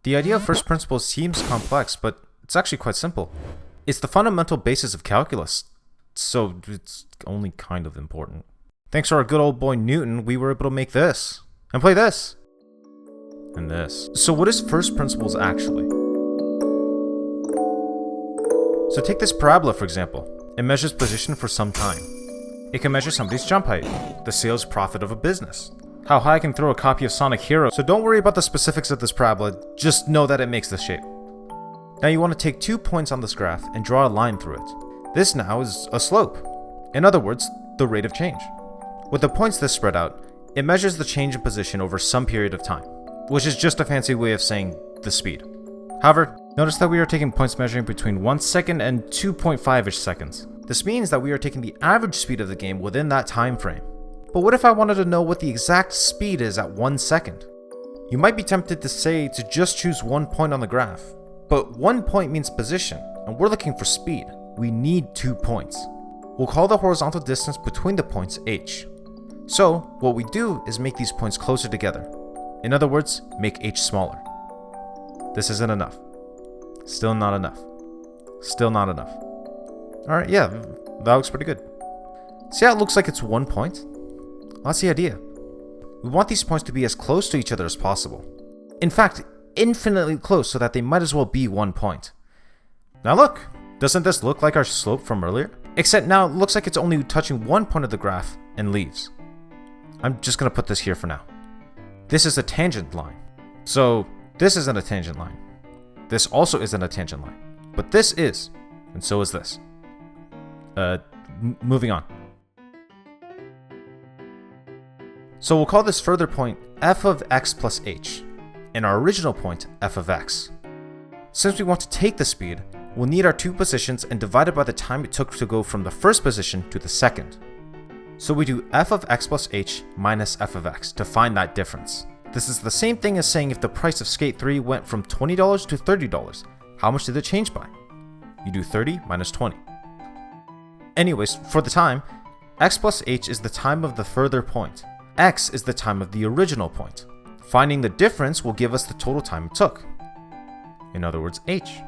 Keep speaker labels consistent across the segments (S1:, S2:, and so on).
S1: The idea of first principles seems complex, but it's actually quite simple. It's the fundamental basis of calculus, so it's only kind of important. Thanks to our good old boy Newton, we were able to make this, and play this, and this. So what is first principles actually? So take this parabola for example. It measures position for some time. It can measure somebody's jump height, the sales profit of a business, how high I can throw a copy of Sonic Hero. So don't worry about the specifics of this parabola, just know that it makes this shape. Now you want to take 2 points on this graph and draw a line through it. This now is a slope. In other words, the rate of change. With the points this spread out, it measures the change in position over some period of time, which is just a fancy way of saying the speed. However, notice that we are taking points measuring between 1 second and 2.5-ish seconds. This means that we are taking the average speed of the game within that time frame. But what if I wanted to know what the exact speed is at 1 second? You might be tempted to say to just choose 1 point on the graph, but 1 point means position, and we're looking for speed. We need 2 points. We'll call the horizontal distance between the points h. So, what we do is make these points closer together. In other words, make h smaller. This isn't enough. Still not enough. Still not enough. Alright, yeah, that looks pretty good. See how it looks like it's 1 point? Well, that's the idea. We want these points to be as close to each other as possible. In fact, infinitely close so that they might as well be 1 point. Now look, doesn't this look like our slope from earlier? Except now it looks like it's only touching 1 point of the graph and leaves. I'm just going to put this here for now. This is a tangent line. So this isn't a tangent line. This also isn't a tangent line. But this is, and so is this. Moving on. So we'll call this further point f of x plus h, and our original point f of x. Since we want to take the speed, we'll need our 2 positions and divide it by the time it took to go from the first position to the second. So we do f of x plus h minus f of x to find that difference. This is the same thing as saying if the price of Skate 3 went from $20 to $30, how much did it change by? You do 30 minus 20. Anyways, for the time, x plus h is the time of the further point. X is the time of the original point. Finding the difference will give us the total time it took. In other words, h.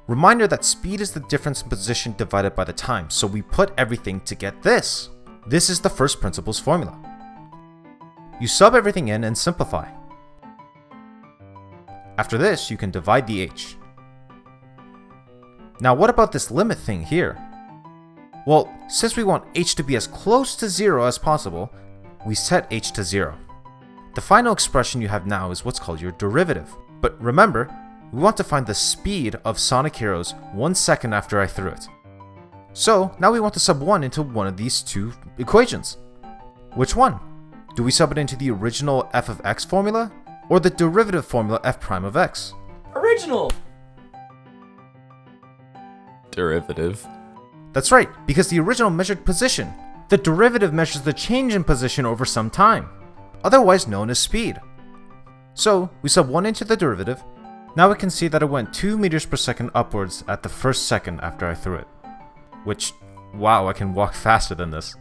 S1: Reminder that speed is the difference in position divided by the time, so we put everything to get this. This is the first principles formula. You sub everything in and simplify. After this, you can divide the h. Now what about this limit thing here? Well, since we want h to be as close to 0 as possible, we set h to 0. The final expression you have now is what's called your derivative. But remember, we want to find the speed of Sonic Heroes 1 second after I threw it. So now we want to sub 1 into one of these 2 equations. Which one? Do we sub it into the original f of x formula, or the derivative formula f prime of x?
S2: Original!
S3: Derivative.
S1: That's right, because the original measured position. The derivative measures the change in position over some time, otherwise known as speed. So we sub 1 into the derivative. Now we can see that it went 2 meters per second upwards at the first second after I threw it. Which, wow, I can walk faster than this.